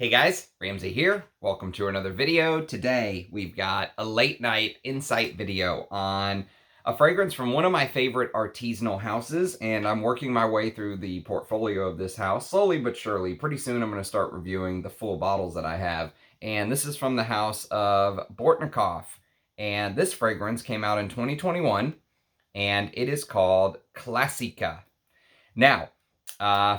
Hey guys, Ramsey here. Welcome to another video. Today we've got a late night insight video on a fragrance from one of my favorite artisanal houses, and I'm working my way through the portfolio of this house slowly but surely. Pretty soon I'm going to start reviewing the full bottles that I have, and this is from the house of Bortnikoff, and this fragrance came out in 2021, and it is called Classica. Now,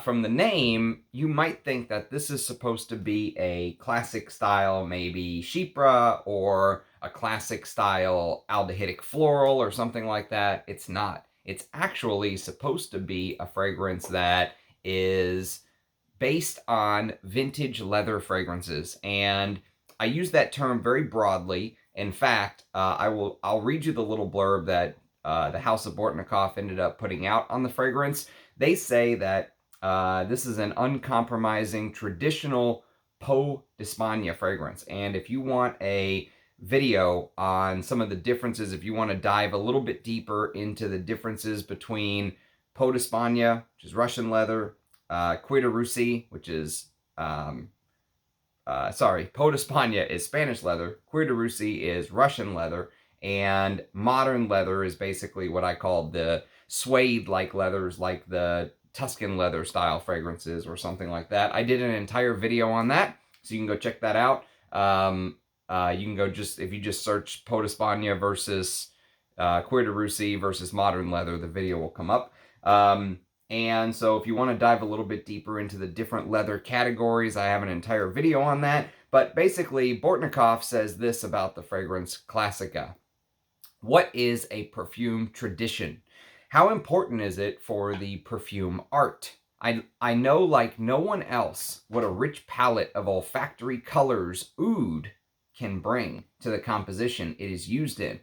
from the name, you might think that this is supposed to be a classic style, maybe Chypre or a classic style aldehydic floral or something like that. It's not. It's actually supposed to be a fragrance that is based on vintage leather fragrances. And I use that term very broadly. In fact, I'll read you the little blurb that the House of Bortnikoff ended up putting out on the fragrance. They say that this is an uncompromising traditional Peau d'Espagne fragrance. And if you want a video on some of the differences, if you want to dive a little bit deeper into the differences between Peau d'Espagne, which is Russian leather, Cuir Russie, which is, Peau d'Espagne is Spanish leather, Cuir Russie is Russian leather, and modern leather is basically what I call the suede-like leathers, like the Tuscan leather style fragrances or something like that. I did an entire video on that, so you can go check that out. You can go if you just search Peau d'Espagne versus Cuir Russie versus modern leather, the video will come up. And so if you want to dive a little bit deeper into the different leather categories, I have an entire video on that. But basically, Bortnikoff says this about the fragrance Classica. What is a perfume tradition? How important is it for the perfume art? I know like no one else what a rich palette of olfactory colors oud can bring to the composition it is used in.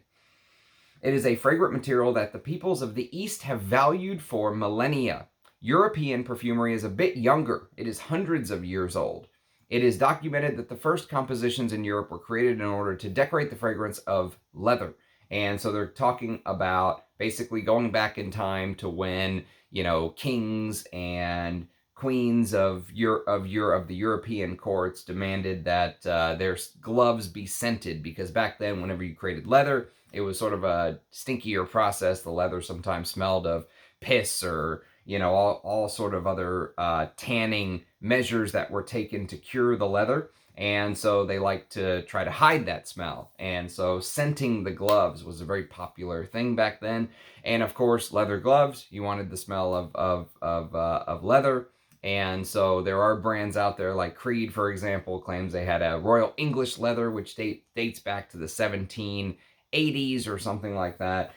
It is a fragrant material that the peoples of the East have valued for millennia. European perfumery is a bit younger. It is hundreds of years old. It is documented that the first compositions in Europe were created in order to decorate the fragrance of leather. And so they're talking about basically going back in time to when, you know, kings and queens of the European courts demanded that their gloves be scented, because back then, whenever you created leather, it was sort of a stinkier process. The leather sometimes smelled of piss or, you know, all sort of other tanning measures that were taken to cure the leather. And so they like to try to hide that smell. And so scenting the gloves was a very popular thing back then. And of course, leather gloves, you wanted the smell of leather. And so there are brands out there like Creed, for example, claims they had a Royal English leather, which dates back to the 1780s or something like that,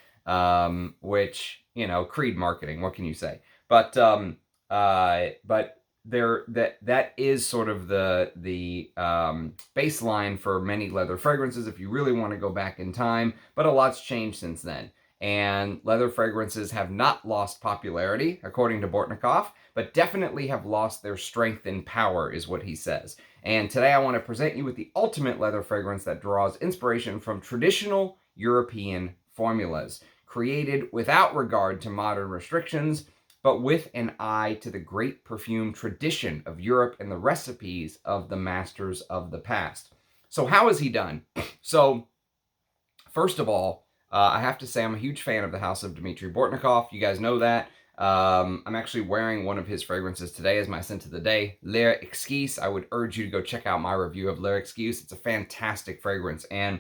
which, you know, Creed marketing, what can you say? But that is sort of the baseline for many leather fragrances if you really want to go back in time, but a lot's changed since then. And leather fragrances have not lost popularity, according to Bortnikoff, but definitely have lost their strength and power, is what he says. And today I want to present you with the ultimate leather fragrance that draws inspiration from traditional European formulas, created without regard to modern restrictions, but with an eye to the great perfume tradition of Europe and the recipes of the masters of the past. So how is he done? So, first of all, I have to say I'm a huge fan of the house of Dmitry Bortnikoff. You guys know that. I'm actually wearing one of his fragrances today as my scent of the day, Exquise. I would urge you to go check out my review of Exquise. It's a fantastic fragrance. And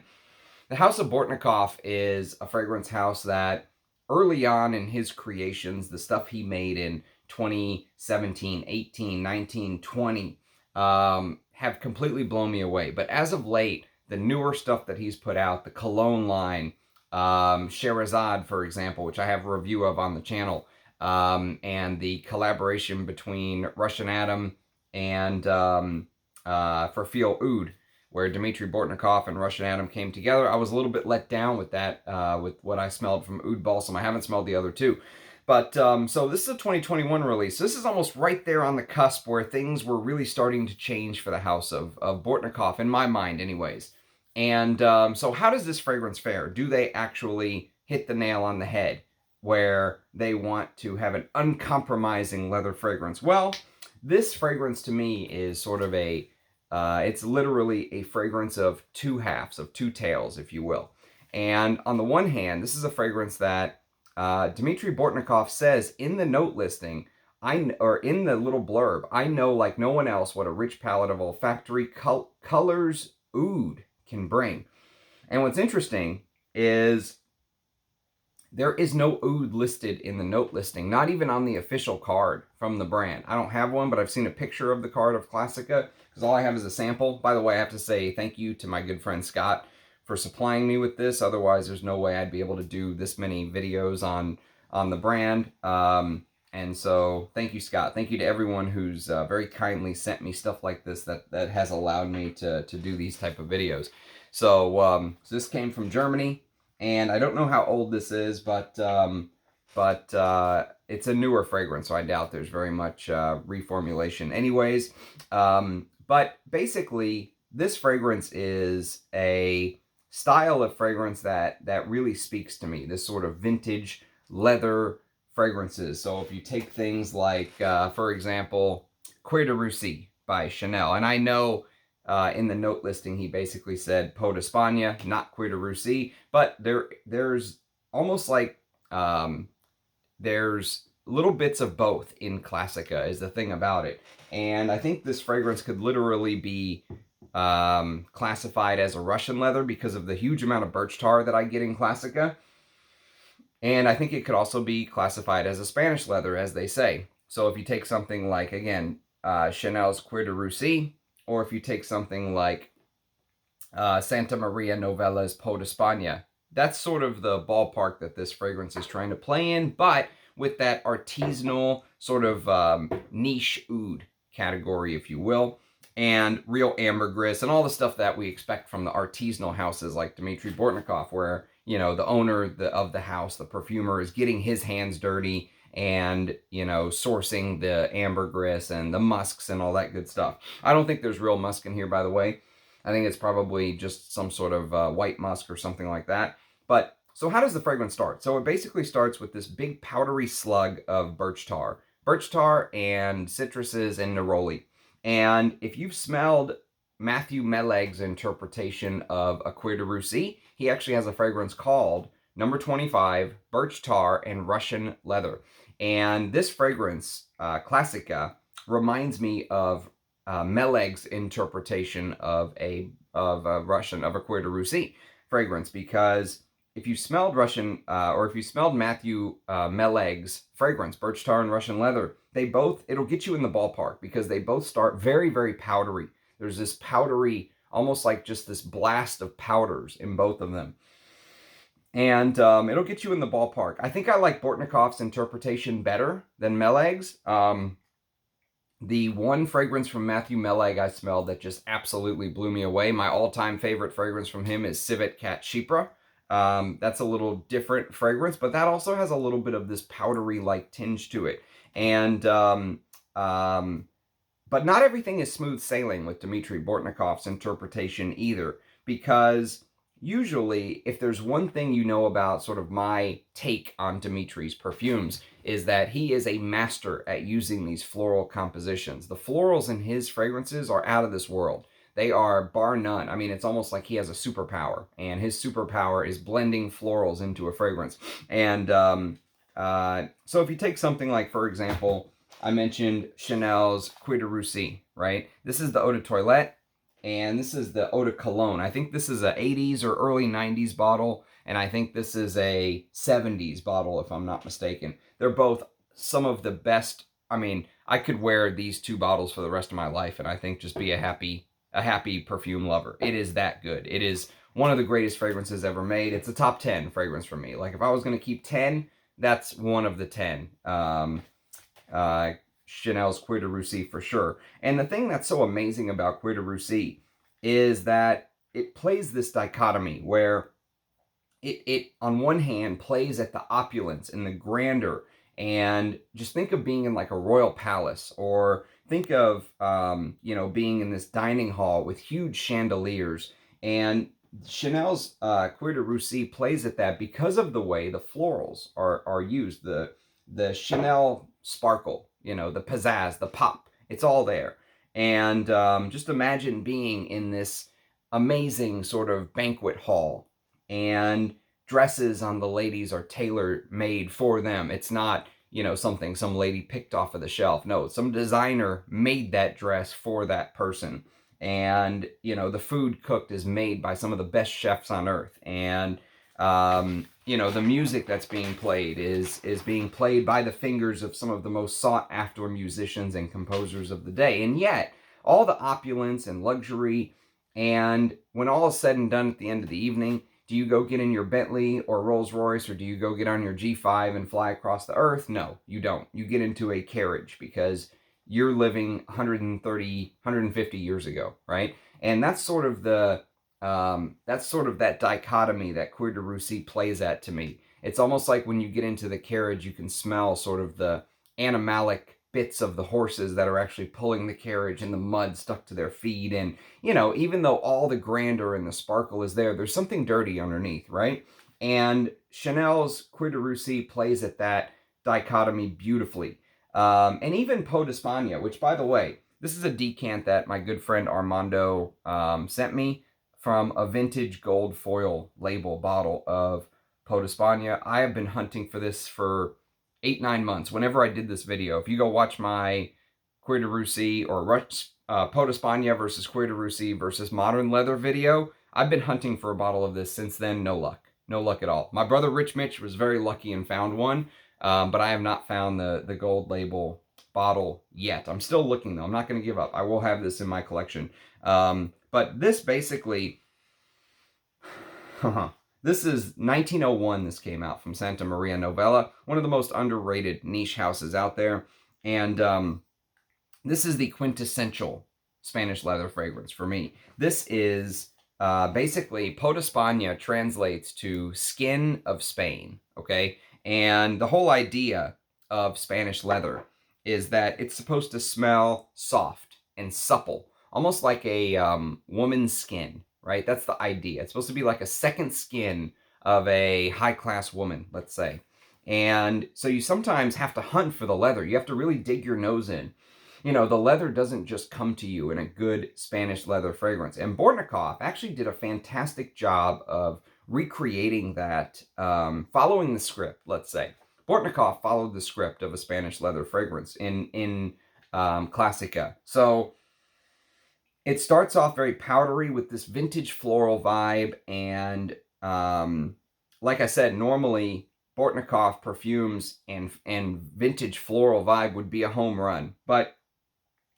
the house of Bortnikoff is a fragrance house that early on in his creations, the stuff he made in 2017, 18, 19, 20, have completely blown me away. But as of late, the newer stuff that he's put out, the cologne line, Scheherazade, for example, which I have a review of on the channel, and the collaboration between Russian Atom and Perfumes Oud, where Dmitry Bortnikoff and Russian Atom came together. I was a little bit let down with that, with what I smelled from Oud Balsam. I haven't smelled the other two. But, so this is a 2021 release. This is almost right there on the cusp where things were really starting to change for the house of Bortnikoff, in my mind anyways. And so how does this fragrance fare? Do they actually hit the nail on the head where they want to have an uncompromising leather fragrance? Well, this fragrance to me is sort of a It's literally a fragrance of two halves, of two tails, if you will. And on the one hand, this is a fragrance that Dmitry Bortnikoff says in the note listing, or in the little blurb, I know like no one else what a rich palette of olfactory colors oud can bring. And what's interesting is there is no oud listed in the note listing, not even on the official card from the brand. I don't have one, but I've seen a picture of the card of Classica, because all I have is a sample. By the way, I have to say thank you to my good friend Scott for supplying me with this. Otherwise, there's no way I'd be able to do this many videos on the brand. And so thank you, Scott. Thank you to everyone who's very kindly sent me stuff like this that has allowed me to do these type of videos. So this came from Germany. And I don't know how old this is, but it's a newer fragrance, so I doubt there's very much reformulation. Anyways, but basically, this fragrance is a style of fragrance that really speaks to me. This sort of vintage leather fragrances. So if you take things like, for example, Cuir de Russie by Chanel, and I know. In the note listing, he basically said Peau d'Espagne, not Cuir de Russie, but there's almost like there's little bits of both in Classica is the thing about it. And I think this fragrance could literally be classified as a Russian leather because of the huge amount of birch tar that I get in Classica. And I think it could also be classified as a Spanish leather, as they say. So if you take something like, again, Chanel's Cuir de Russie, or if you take something like Santa Maria Novella's Peau d'Espagne, that's sort of the ballpark that this fragrance is trying to play in, but with that artisanal sort of niche oud category, if you will, and real ambergris and all the stuff that we expect from the artisanal houses like Dmitry Bortnikoff, where, you know, the owner of the house, the perfumer, is getting his hands dirty and, you know, sourcing the ambergris and the musks and all that good stuff. I don't think there's real musk in here, by the way. I think it's probably just some sort of white musk or something like that. But, so how does the fragrance start? So it basically starts with this big powdery slug of birch tar. Birch tar and citruses and neroli. And if you've smelled Matthew Meleg's interpretation of a Cuir de Russie, he actually has a fragrance called Number 25, Birch Tar and Russian Leather. And this fragrance, Classica, reminds me of Meleg's interpretation of a Cuir de Russie fragrance, because if you smelled if you smelled Matthew Meleg's fragrance, Birch Tar and Russian Leather, it'll get you in the ballpark because they both start very, very powdery. There's this powdery, almost like just this blast of powders in both of them. And it'll get you in the ballpark. I think I like Bortnikoff's interpretation better than Meleg's. The one fragrance from Matthew Meleg I smelled that just absolutely blew me away, my all-time favorite fragrance from him, is Civet Cat Chypre. That's a little different fragrance, but that also has a little bit of this powdery-like tinge to it. And but not everything is smooth sailing with Dmitry Bortnikoff's interpretation either, because usually, if there's one thing you know about sort of my take on Dmitry's perfumes, is that he is a master at using these floral compositions. The florals in his fragrances are out of this world. They are bar none. I mean, it's almost like he has a superpower, and his superpower is blending florals into a fragrance. And so if you take something like, for example, I mentioned Chanel's Cuir de Russie, right? This is the Eau de Toilette, and this is the Eau de Cologne. I think this is a 80s or early 90s bottle, and I think this is a 70s bottle, if I'm not mistaken. They're both some of the best. I mean, I could wear these two bottles for the rest of my life, and I think just be a happy perfume lover. It is that good. It is one of the greatest fragrances ever made. It's a top 10 fragrance for me. Like, if I was going to keep 10, that's one of the 10. Chanel's Cuir de Russie for sure. And the thing that's so amazing about Cuir de Russie is that it plays this dichotomy where it on one hand plays at the opulence and the grandeur, and just think of being in like a royal palace, or think of being in this dining hall with huge chandeliers. And Chanel's Cuir de Russie plays at that because of the way the florals are used, the Chanel sparkle, the pizzazz, the pop. It's all there. And just imagine being in this amazing sort of banquet hall, and dresses on the ladies are tailor made for them. It's not, something some lady picked off of the shelf. No, some designer made that dress for that person. And, the food cooked is made by some of the best chefs on earth. And, the music that's being played is being played by the fingers of some of the most sought after musicians and composers of the day. And yet, all the opulence and luxury, and when all is said and done at the end of the evening, do you go get in your Bentley or Rolls Royce, or do you go get on your G5 and fly across the earth? No, you don't. You get into a carriage because you're living 130, 150 years ago, right? And that's sort of that dichotomy that Cuir de Russie plays at to me. It's almost like when you get into the carriage, you can smell sort of the animalic bits of the horses that are actually pulling the carriage, and the mud stuck to their feet. And, even though all the grandeur and the sparkle is there, there's something dirty underneath, right? And Chanel's Cuir de Russie plays at that dichotomy beautifully. And even Peau d'Espagne, which, by the way, this is a decant that my good friend Armando sent me from a vintage gold foil label bottle of Peau d'Espagne. I have been hunting for this for 8-9 months. Whenever I did this video, if you go watch my Cuir de Russie or Peau d'Espagne versus Cuir de Russie versus modern leather video, I've been hunting for a bottle of this since then. No luck. No luck at all. My brother Rich Mitch was very lucky and found one, but I have not found the gold label bottle yet. I'm still looking, though. I'm not going to give up. I will have this in my collection. But this basically, this is 1901. This came out from Santa Maria Novella, one of the most underrated niche houses out there. And this is the quintessential Spanish leather fragrance for me. This is basically, Peau d'Espagne translates to skin of Spain, okay? And the whole idea of Spanish leather is that it's supposed to smell soft and supple, almost like a woman's skin, right? That's the idea. It's supposed to be like a second skin of a high-class woman, let's say. And so you sometimes have to hunt for the leather. You have to really dig your nose in. The leather doesn't just come to you in a good Spanish leather fragrance. And Bortnikoff actually did a fantastic job of recreating that, following the script, let's say. Bortnikoff followed the script of a Spanish leather fragrance in Classica. So it starts off very powdery with this vintage floral vibe. And like I said, normally Bortnikoff perfumes and vintage floral vibe would be a home run. But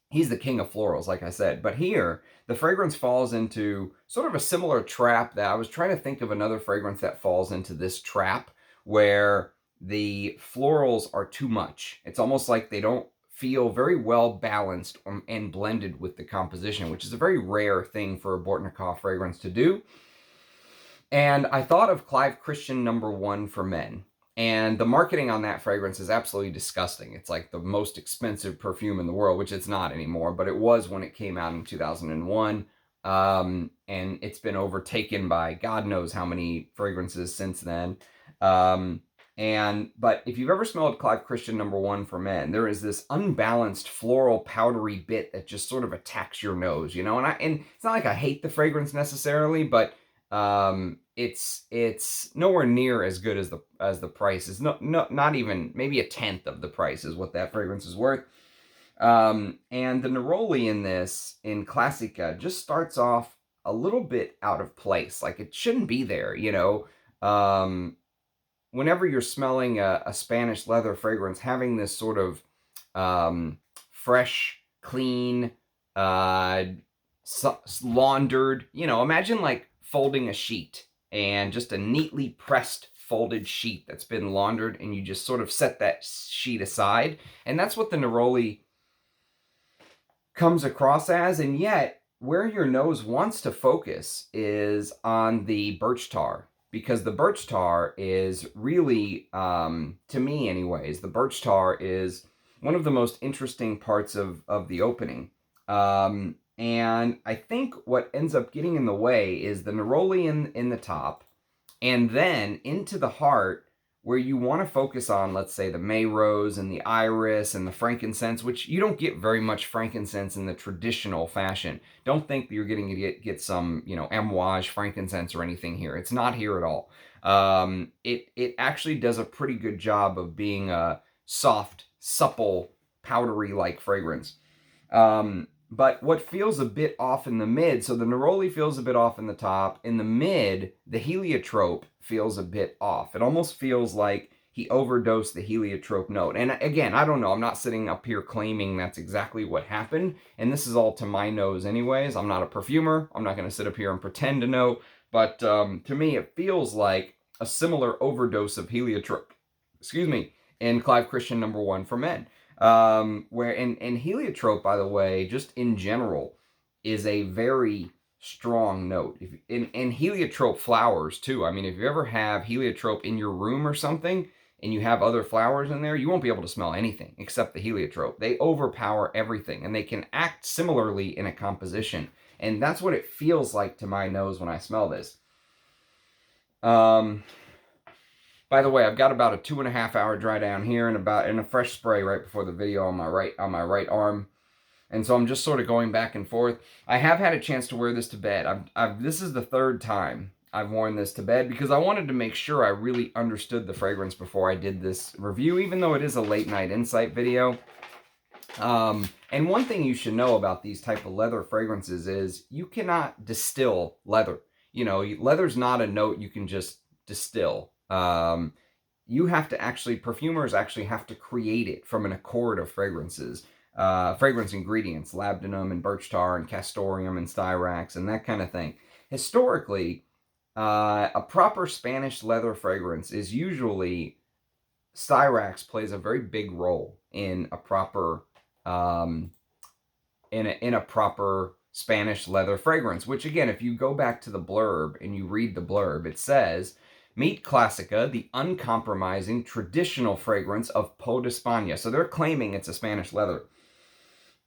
he's the king of florals, like I said. But here, the fragrance falls into sort of a similar trap that I was trying to think of another fragrance that falls into this trap where the florals are too much. It's almost like they don't feel very well balanced and blended with the composition, which is a very rare thing for a Bortnikoff fragrance to do. And I thought of Clive Christian #1 for men. And the marketing on that fragrance is absolutely disgusting. It's like the most expensive perfume in the world, which it's not anymore, but it was when it came out in 2001. And it's been overtaken by God knows how many fragrances since then. But if you've ever smelled Clive Christian #1 for men, there is this unbalanced floral powdery bit that just sort of attacks your nose, and it's not like I hate the fragrance necessarily, but it's nowhere near as good as the price is. Not even, maybe a tenth of the price is what that fragrance is worth. And the neroli in Classica just starts off a little bit out of place. Like, it shouldn't be there, whenever you're smelling a Spanish leather fragrance, having this sort of fresh, clean, laundered, imagine like folding a sheet, and just a neatly pressed folded sheet that's been laundered, and you just sort of set that sheet aside. And that's what the neroli comes across as. And yet, where your nose wants to focus is on the birch tar, because the birch tar is really, to me anyways, the birch tar is one of the most interesting parts of the opening. And I think what ends up getting in the way is the neroli in the top, and then into the heart where you want to focus on, let's say, the May rose and the iris and the frankincense, which you don't get very much frankincense in the traditional fashion. Don't think that you're getting to get some, amouage frankincense or anything here. It's not here at all. It actually does a pretty good job of being a soft, supple, powdery-like fragrance. But what feels a bit off in the mid, so the neroli feels a bit off in the top. In the mid, the heliotrope feels a bit off. It almost feels like he overdosed the heliotrope note. And again, I don't know. I'm not sitting up here claiming that's exactly what happened. And this is all to my nose anyways. I'm not a perfumer. I'm not going to sit up here and pretend to know. But to me, it feels like a similar overdose of heliotrope, in Clive Christian #1 for Men. Where and heliotrope, by the way, just in general, is a very strong note. And heliotrope flowers too. I mean, if you ever have heliotrope in your room or something, and you have other flowers in there, you won't be able to smell anything except the heliotrope. They overpower everything, and they can act similarly in a composition. And that's what it feels like to my nose when I smell this. By the way, I've got about a 2.5 hour dry down here and a fresh spray right before the video on my right arm. And so I'm just sort of going back and forth. I have had a chance to wear this to bed. This is the third time I've worn this to bed because I wanted to make sure I really understood the fragrance before I did this review, even though it is a late night insight video. And one thing you should know about these type of leather fragrances is you cannot distill leather. Leather's not a note you can just distill. You have to perfumers actually have to create it from an accord of fragrances, fragrance ingredients, labdanum and birch tar and castoreum and styrax and that kind of thing. Historically, a proper Spanish leather fragrance is usually, styrax plays a very big role in a proper, in a proper Spanish leather fragrance, which again, if you go back to the blurb and you read the blurb, it says, "Meet Classica, the uncompromising traditional fragrance of Peau d'Espagne." So they're claiming it's a Spanish leather.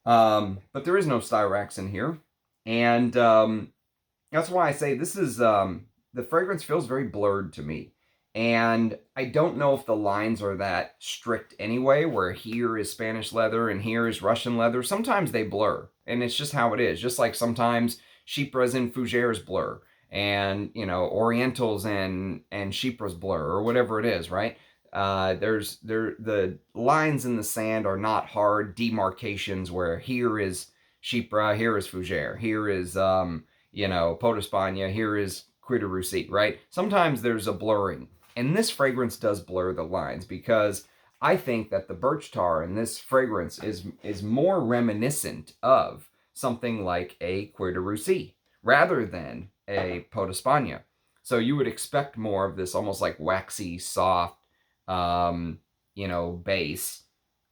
But there is no styrax in here. And that's why I say this is, the fragrance feels very blurred to me. And I don't know if the lines are that strict anyway, where here is Spanish leather and here is Russian leather. Sometimes they blur, and it's just how it is. Just like sometimes Chypres and Fougères blur, and Orientals and Chypres blur, or whatever it is, right? The lines in the sand are not hard demarcations where here is Chypre, here is Fougère, here is Peau d'Espagne, here is Cuir de Russie, right? Sometimes there's a blurring, and this fragrance does blur the lines because I think that the birch tar in this fragrance is more reminiscent of something like a Cuir de Russie rather than a Peau d'Espagne. So you would expect more of this almost like waxy, soft, base,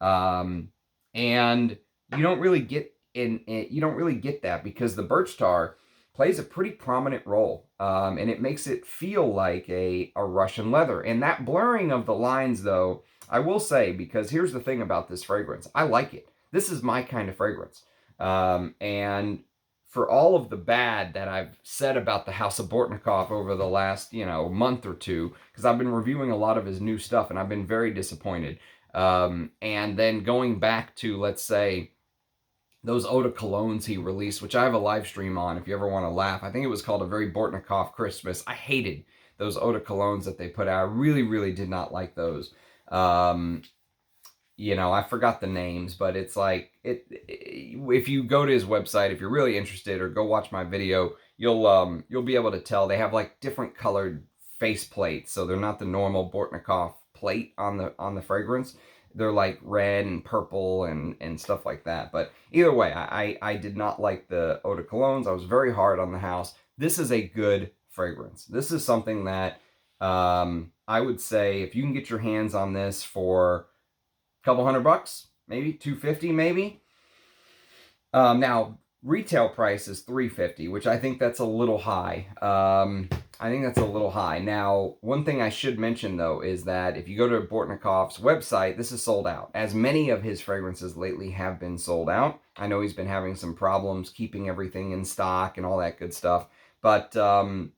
and you don't really get that because the birch tar plays a pretty prominent role, and it makes it feel like a Russian leather. And that blurring of the lines, though, I will say, because here's the thing about this fragrance, I like it. This is my kind of fragrance, and for all of the bad that I've said about the House of Bortnikoff over the last, month or two, because I've been reviewing a lot of his new stuff and I've been very disappointed. And then going back to, let's say, those eau de colognes he released, which I have a live stream on if you ever want to laugh. I think it was called A Very Bortnikoff Christmas. I hated those eau de colognes that they put out. I really, really did not like those. I forgot the names, but it's like, if you go to his website, if you're really interested, or go watch my video, you'll be able to tell they have like different colored face plates. So they're not the normal Bortnikoff plate on the fragrance. They're like red and purple and stuff like that. But either way, I did not like the eau de colognes. I was very hard on the house. This is a good fragrance. This is something that I would say if you can get your hands on this for couple $100, maybe $250, maybe. Now retail price is $350, which I think that's a little high. Now, one thing I should mention though is that if you go to Bortnikoff's website, this is sold out, as many of his fragrances lately have been sold out. I know he's been having some problems keeping everything in stock and all that good stuff, but to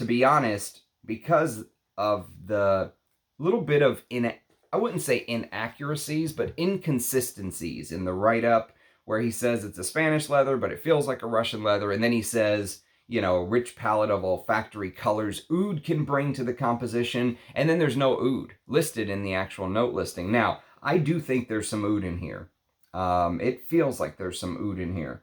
be honest, because of the little bit of I wouldn't say inaccuracies, but inconsistencies in the write-up, where he says it's a Spanish leather, but it feels like a Russian leather, and then he says, you know, rich palette of olfactory colors oud can bring to the composition, and then there's no oud listed in the actual note listing. Now, I do think there's some oud in here. It feels like there's some oud in here.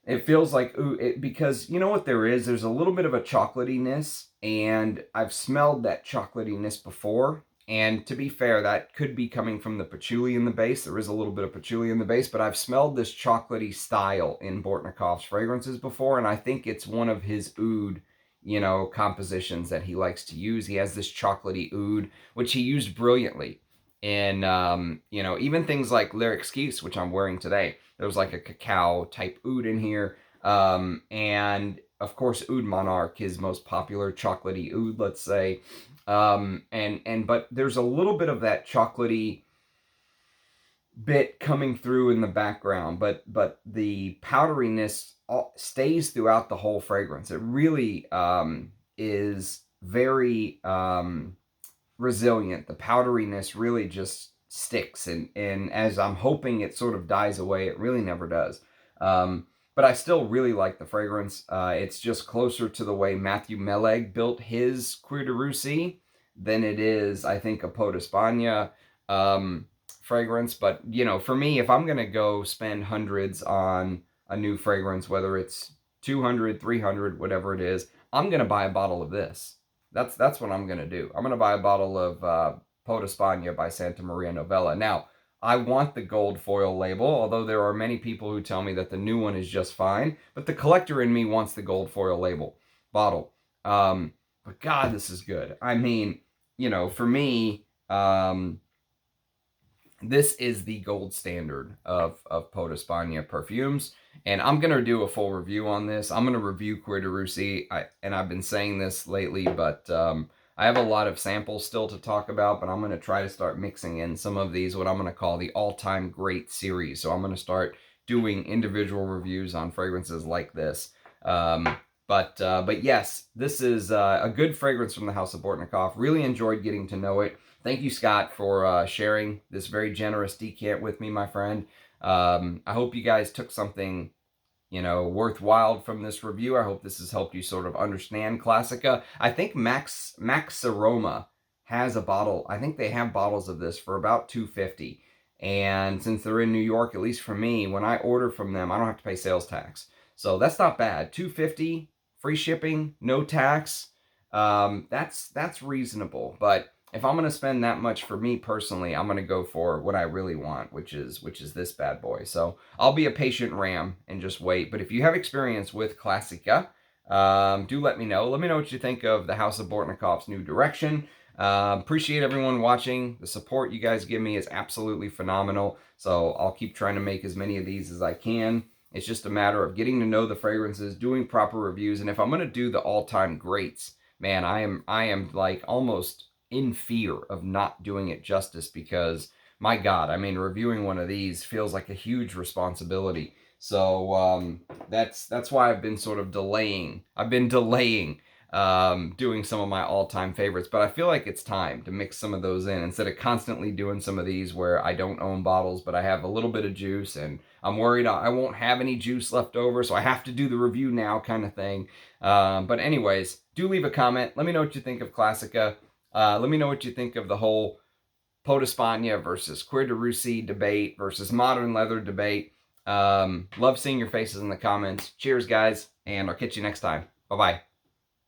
It feels like because you know what there is? There's a little bit of a chocolatiness, and I've smelled that chocolatiness before. And to be fair, that could be coming from the patchouli in the base. There is a little bit of patchouli in the base, but I've smelled this chocolatey style in Bortnikoff's fragrances before, and I think it's one of his oud, you know, compositions that he likes to use. He has this chocolatey oud, which he used brilliantly in, you know, even things like Exquise, which I'm wearing today. There was like a cacao type oud in here. And of course, Oud Monarch, his most popular chocolatey oud, let's say. But there's a little bit of that chocolatey bit coming through in the background, but the powderiness stays throughout the whole fragrance. It really is very resilient. The powderiness really just sticks, and as I'm hoping it sort of dies away, it really never does. But I still really like the fragrance. It's just closer to the way Matthew Meleg built his Cuir de Russie than it is, I think, a Peau d'Espagne fragrance. But, you know, for me, if I'm going to go spend hundreds on a new fragrance, whether it's 200, 300, whatever it is, I'm going to buy a bottle of this. That's what I'm going to do. I'm going to buy a bottle of Peau d'Espagne by Santa Maria Novella. Now, I want the gold foil label, although there are many people who tell me that the new one is just fine. But the collector in me wants the gold foil label bottle. But God, this is good. I mean, you know, for me, this is the gold standard of Peau d'Espagne perfumes. And I'm going to do a full review on this. I'm going to review Cuir de Russie. And I've been saying this lately, but I have a lot of samples still to talk about, but I'm going to try to start mixing in some of these, what I'm going to call the all-time great series. So I'm going to start doing individual reviews on fragrances like this. But yes, this is a good fragrance from the House of Bortnikoff. Really enjoyed getting to know it. Thank you, Scott, for sharing this very generous decant with me, my friend. I hope you guys took something, you know, worthwhile from this review. I hope this has helped you sort of understand Classica. I think Max Aroma has a bottle. I think they have bottles of this for about $2.50. And since they're in New York, at least for me, when I order from them, I don't have to pay sales tax. So that's not bad. $2.50, free shipping, no tax. That's reasonable. But if I'm going to spend that much for me personally, I'm going to go for what I really want, which is this bad boy. So I'll be a patient ram and just wait. But if you have experience with Classica, do let me know. Let me know what you think of the House of Bortnikoff's new direction. Appreciate everyone watching. The support you guys give me is absolutely phenomenal. So I'll keep trying to make as many of these as I can. It's just a matter of getting to know the fragrances, doing proper reviews. And if I'm going to do the all-time greats, man, I am like almost in fear of not doing it justice, because my God, I mean, reviewing one of these feels like a huge responsibility. So that's why I've been sort of delaying. I've been delaying doing some of my all-time favorites, but I feel like it's time to mix some of those in instead of constantly doing some of these where I don't own bottles, but I have a little bit of juice and I'm worried I won't have any juice left over, so I have to do the review now kind of thing. But anyways, do leave a comment. Let me know what you think of Classica. Let me know what you think of the whole Peau d'Espagne versus Cuir de Russie debate versus modern leather debate. Love seeing your faces in the comments. Cheers, guys, and I'll catch you next time. Bye-bye.